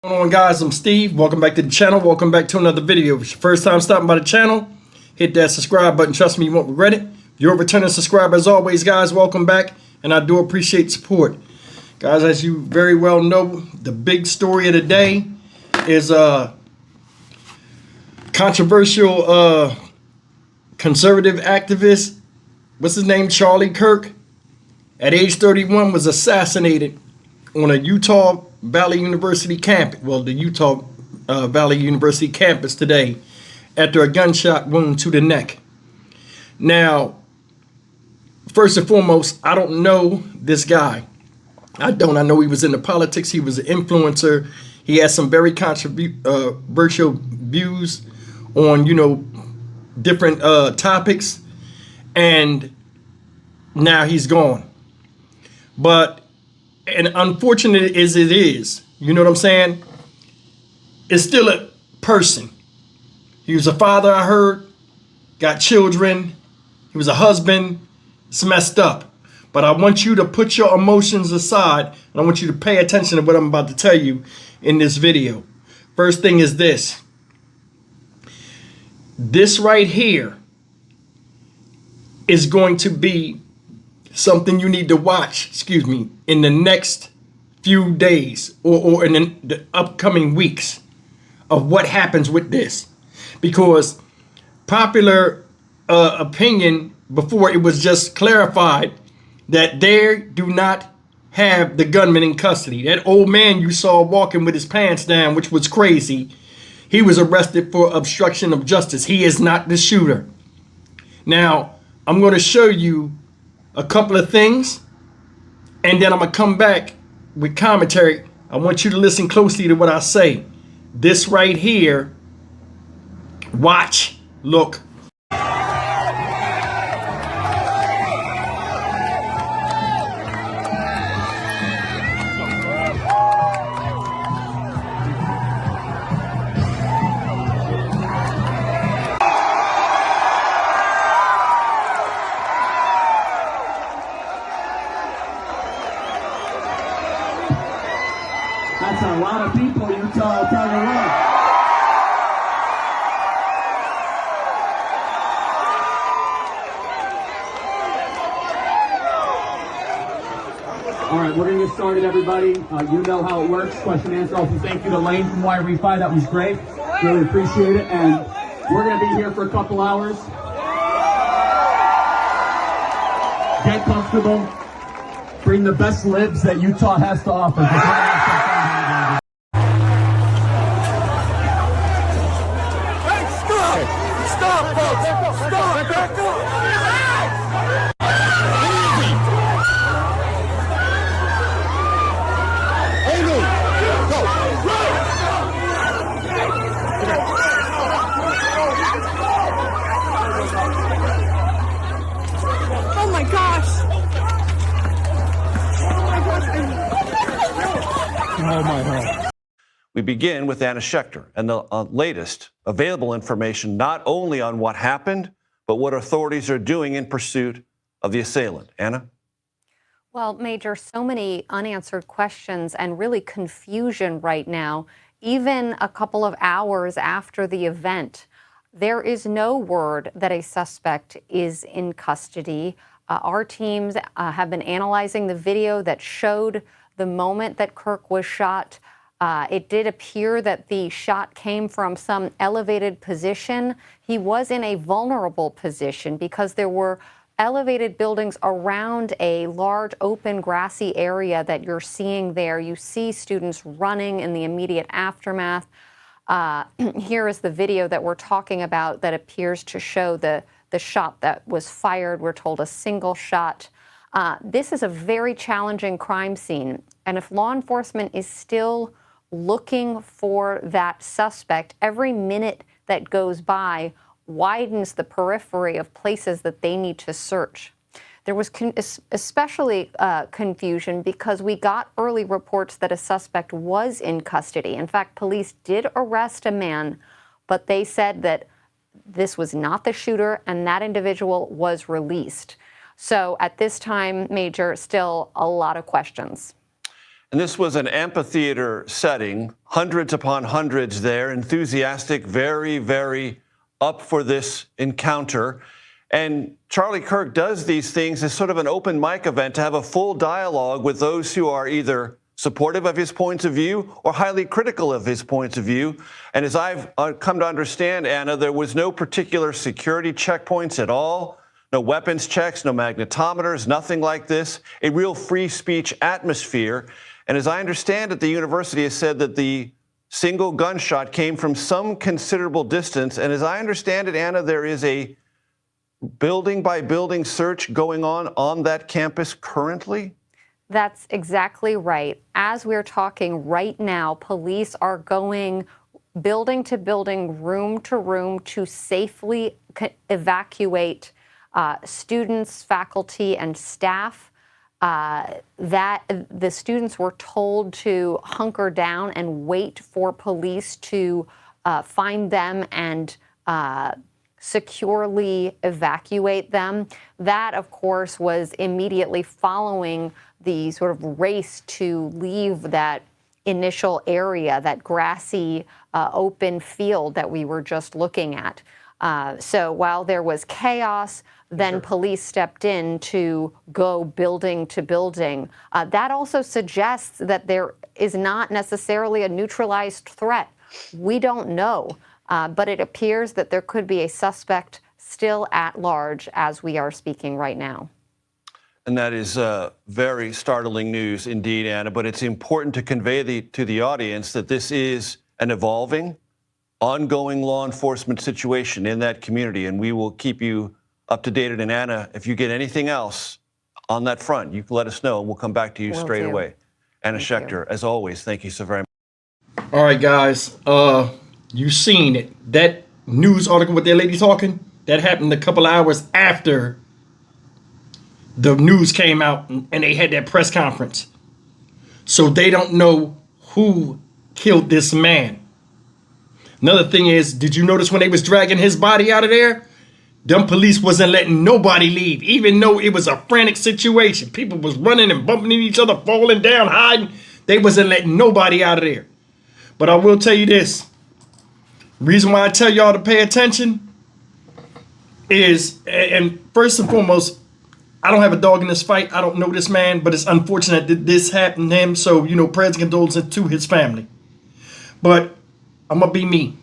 What's going on, guys? I'm Steve. Welcome back to the channel. Welcome back to another video. If it's your first time stopping by the channel, hit that subscribe button. Trust me, you won't regret it. If you're a returning subscriber, as always, guys, welcome back, and I do appreciate support. Guys, as you very well know, the big story of the day is controversial conservative activist, what's his name, Charlie Kirk, at age 31 was assassinated on a Utah Valley University campus, the Utah Valley University campus today after a gunshot wound to the neck. Now, first and foremost, I don't know this guy. I know he was into politics. He was an influencer. He had some very controversial views on, different topics. And now he's gone. But and unfortunate as it is, you know what I'm saying? It's still a person. He was a father, I heard, got children. He was a husband. It's messed up. But I want you to put your emotions aside, and I want you to pay attention to what I'm about to tell you in this video. First thing is this. This right here is going to be something you need to watch, in the next few days or in the upcoming weeks of what happens with this. Because popular opinion before, it was just clarified that they do not have the gunman in custody. That old man you saw walking with his pants down, which was crazy, he was arrested for obstruction of justice. He is not the shooter. Now, I'm going to show you a couple of things, and then I'm going to come back with commentary. I want you to listen closely to what I say. This right here, watch, look. That's a lot of people, Utah, I'll tell you what. All right, we're going to get started, everybody. You know how it works. Question and answer. Also, thank you to Lane from Y-Refi. That was great. Really appreciate it. And we're going to be here for a couple hours. Get comfortable. Bring the best libs that Utah has to offer. Stop, folks! Stop! Back up! Oh my gosh! Oh my God. We begin with Anna Schechter and the latest available information, not only on what happened, but what authorities are doing in pursuit of the assailant. Anna? Well, Major, so many unanswered questions and really confusion right now, even a couple of hours after the event. There is no word that a suspect is in custody. Our teams have been analyzing the video that showed the moment that Kirk was shot. It did appear that the shot came from some elevated position. He was in a vulnerable position because there were elevated buildings around a large open grassy area that you're seeing there. You see students running in the immediate aftermath. Here is the video that we're talking about that appears to show the shot that was fired. We're told a single shot. This is a very challenging crime scene. And if law enforcement is still looking for that suspect, every minute that goes by widens the periphery of places that they need to search. There was especially confusion because we got early reports that a suspect was in custody. In fact, police did arrest a man, but they said that this was not the shooter and that individual was released. So at this time, Major, still a lot of questions. And this was an amphitheater setting hundreds upon hundreds there, enthusiastic, very, very up for this encounter. And Charlie Kirk does these things as sort of an open mic event to have a full dialogue with those who are either supportive of his points of view or highly critical of his points of view. And as I've come to understand, Anna, there was no particular security checkpoints at all, no weapons checks, no magnetometers, nothing like this, a real free speech atmosphere. And as I understand it, the university has said that the single gunshot came from some considerable distance. And as I understand it, Anna, there is a building by building search going on that campus currently? That's exactly right. As we're talking right now, police are going building to building, room to room to safely evacuate students, faculty, and staff. That the students were told to hunker down and wait for police to find them and securely evacuate them. That, of course, was immediately following the sort of race to leave that initial area, that grassy open field that we were just looking at. So while there was chaos, then police stepped in to go building to building. That also suggests that there is not necessarily a neutralized threat. We don't know. But it appears that there could be a suspect still at large as we are speaking right now. And that is very startling news indeed, Anna. But it's important to convey to the audience that this is an evolving, ongoing law enforcement situation in that community. And we will keep you up to date. And Anna, if you get anything else on that front, you can let us know and we'll come back to you straight away. Anna Schechter, as always, thank you so very much. All right, guys. You seen it. That news article with that lady talking, that happened a couple hours after the news came out and they had that press conference. So they don't know who killed this man. Another thing is, did you notice when they was dragging his body out of there? Them police wasn't letting nobody leave, even though it was a frantic situation. People was running and bumping into each other, falling down, hiding. They wasn't letting nobody out of there. But I will tell you this. Reason why I tell y'all to pay attention is, and first and foremost, I don't have a dog in this fight. I don't know this man, but it's unfortunate that this happened to him. So, prayers and condolences to his family. But I'm going to be me.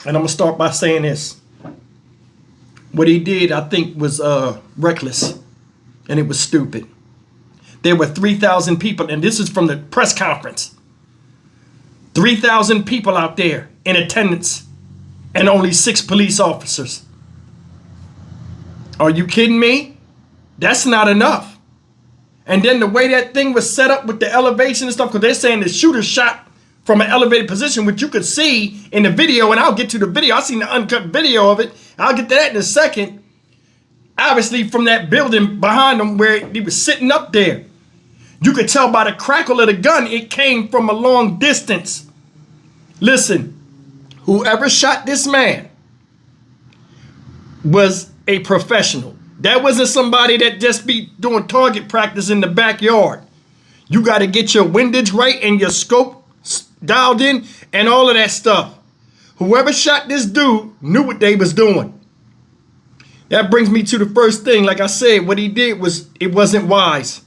And I'm going to start by saying this. What he did, I think, was reckless. And it was stupid. There were 3,000 people, and this is from the press conference. 3,000 people out there in attendance. And only 6 police officers. Are you kidding me? That's not enough. And then the way that thing was set up with the elevation and stuff, because they're saying the shooter shot from an elevated position, which you could see in the video, and I'll get to the video. I've seen the uncut video of it. I'll get to that in a second. Obviously from that building behind him where he was sitting up there. You could tell by the crackle of the gun, it came from a long distance. Listen. Whoever shot this man was a professional. That wasn't somebody that just be doing target practice in the backyard. You got to get your windage right and your scope dialed in and all of that stuff. Whoever shot this dude knew what they was doing. That brings me to the first thing. Like I said, what he did was, it wasn't wise.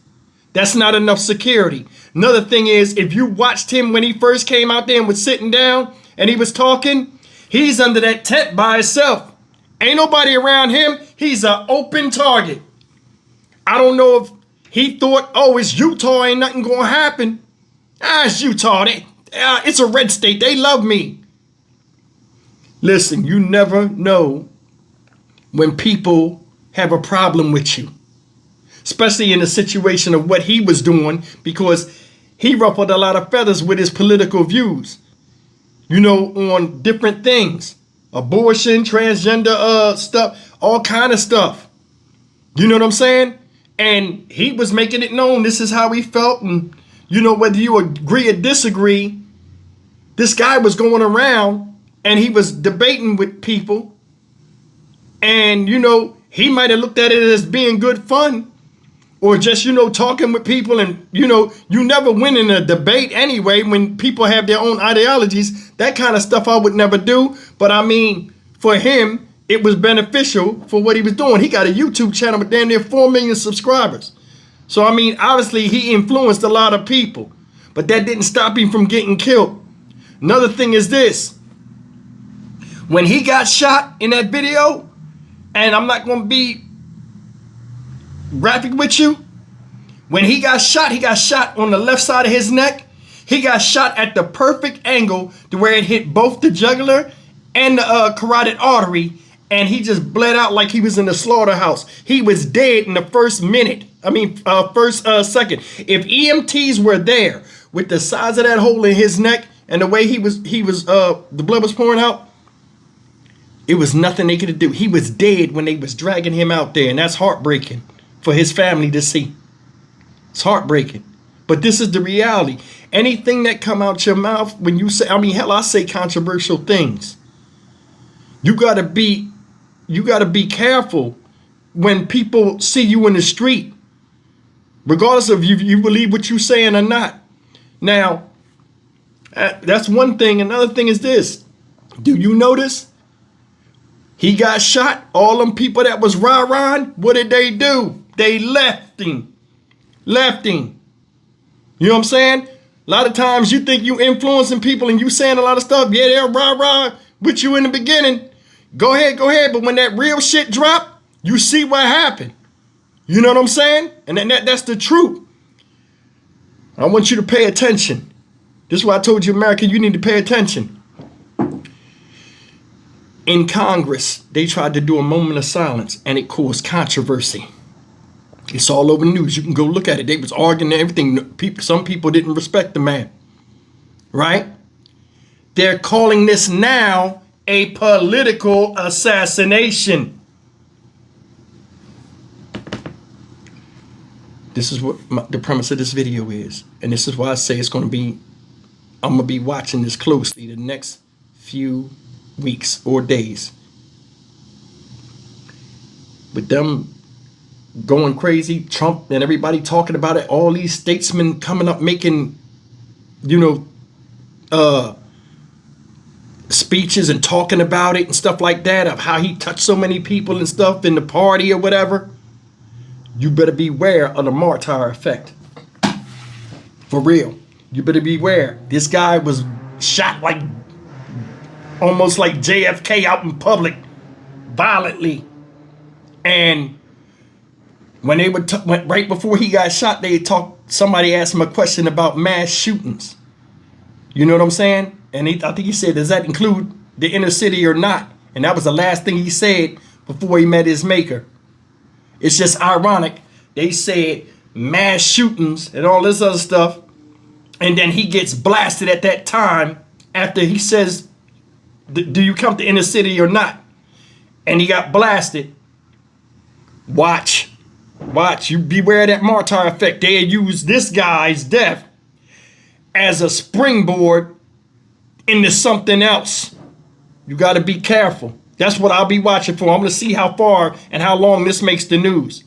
That's not enough security. Another thing is, if you watched him when he first came out there and was sitting down, and he was talking, he's under that tent by himself. Ain't nobody around him. He's an open target. I don't know if he thought, oh, it's Utah, ain't nothing going to happen. It's Utah. It's a red state. They love me. Listen, you never know when people have a problem with you. Especially in the situation of what he was doing, because he ruffled a lot of feathers with his political views. On different things. Abortion, transgender stuff, all kind of stuff. You know what I'm saying? And he was making it known this is how he felt. And, whether you agree or disagree, this guy was going around and he was debating with people. And, he might have looked at it as being good fun. or just, talking with people, and, you never win in a debate anyway when people have their own ideologies. That kind of stuff I would never do. But I mean, for him, it was beneficial for what he was doing. He got a YouTube channel with damn near 4 million subscribers. So, I mean, obviously he influenced a lot of people, but that didn't stop him from getting killed. Another thing is this. When he got shot in that video, and I'm not going to be graphic with you, when he got shot on the left side of his neck. He got shot at the perfect angle to where it hit both the jugular and the carotid artery, and he just bled out like he was in the slaughterhouse. He was dead in the first second. If EMTs were there with the size of that hole in his neck and the way the blood was pouring out, it was nothing they could do. He was dead when they was dragging him out there, and that's heartbreaking for his family to see. It's heartbreaking. But this is the reality. Anything that come out your mouth when you say, I say controversial things. You gotta be careful when people see you in the street, regardless of you believe what you're saying or not. Now, that's one thing. Another thing is this. Do you notice? He got shot. All them people that was rah-rahing, what did they do? They left him. Left him. You know what I'm saying? A lot of times you think you influencing people and you saying a lot of stuff. Yeah, they're rah-rah with you in the beginning. Go ahead. But when that real shit drop, you see what happened. You know what I'm saying? And that's the truth. I want you to pay attention. This is why I told you, America, you need to pay attention. In Congress, they tried to do a moment of silence, and it caused controversy. It's all over the news. You can go look at it. They was arguing and everything. Some people didn't respect the man. Right? They're calling this now a political assassination. This is what the premise of this video is. And this is why I say I'm going to be watching this closely the next few weeks or days. With them going crazy, Trump and everybody talking about it, all these statesmen coming up making, speeches and talking about it and stuff like that, of how he touched so many people and stuff in the party or whatever. You better beware of the martyr effect. For real. You better beware. This guy was shot almost like JFK out in public, violently. And when they went right before he got shot, somebody asked him a question about mass shootings. You know what I'm saying? And I think he said, does that include the inner city or not? And that was the last thing he said before he met his maker. It's just ironic. They said mass shootings and all this other stuff. And then he gets blasted at that time after he says, do you come to inner city or not? And he got blasted. Watch. You beware of that martyr effect. They use this guy's death as a springboard into something else. You got to be careful. That's what I'll be watching for. I'm going to see how far and how long this makes the news.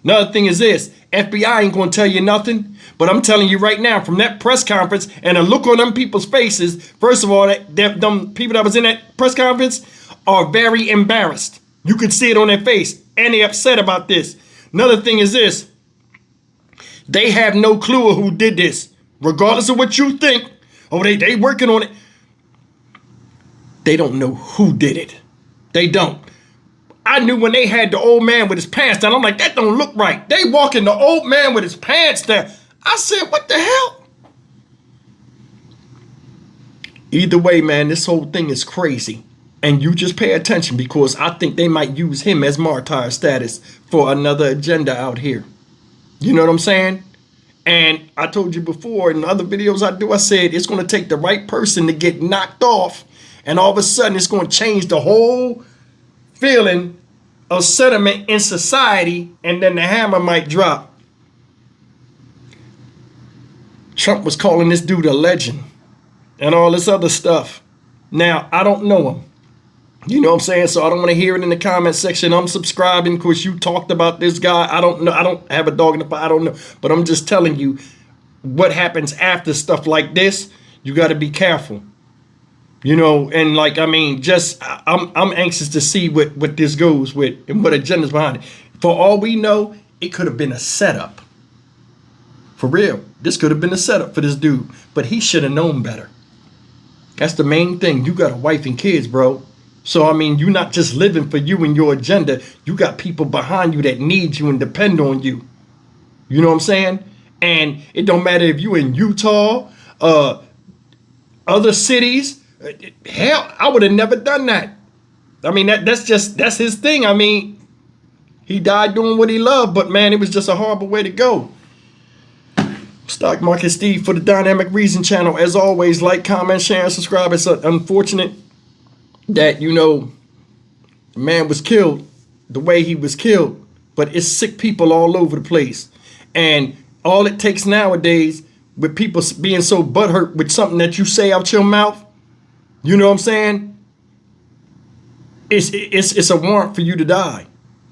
Another thing is this. FBI ain't going to tell you nothing. But I'm telling you right now, from that press conference and the look on them people's faces, first of all, them people that was in that press conference are very embarrassed. You could see it on their face. And they upset about this. Another thing is this. They have no clue of who did this. Regardless of what you think. Oh, they working on it. They don't know who did it. They don't. I knew when they had the old man with his pants down. I'm like, that don't look right. They walking the old man with his pants down. I said, what the hell? Either way, man, this whole thing is crazy. And you just pay attention, because I think they might use him as martyr status for another agenda out here. You know what I'm saying? And I told you before in other videos I said it's going to take the right person to get knocked off. And all of a sudden it's going to change the whole feeling of sentiment in society. And then the hammer might drop. Trump was calling this dude a legend and all this other stuff. Now, I don't know him. You know what I'm saying? So I don't want to hear it in the comment section. I'm subscribing because you talked about this guy. I don't know. I don't have a dog in the fight. I don't know. But I'm just telling you what happens after stuff like this. You got to be careful. You know, and like, I mean, just I'm anxious to see what this goes with and what agenda's behind it. For all we know, it could have been a setup. For real. This could have been a setup for this dude. But he should have known better. That's the main thing. You got a wife and kids, bro. So, I mean, you're not just living for you and your agenda. You got people behind you that need you and depend on you. You know what I'm saying? And it don't matter if you in Utah, other cities. Hell, I would have never done that. I mean, that's his thing. I mean, he died doing what he loved, but man, it was just a horrible way to go. Stock Market Steve for the Dynamic Reason channel. As always, like, comment, share, and subscribe. It's unfortunate that, you know, the man was killed the way he was killed, but it's sick people all over the place. And all it takes nowadays with people being so butthurt with something that you say out your mouth, you know what I'm saying? It's a warrant for you to die.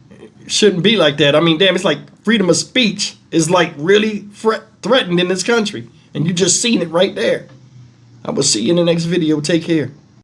It shouldn't be like that. I mean, damn, it's like freedom of speech is like really threatened in this country. And you just seen it right there. I will see you in the next video. Take care.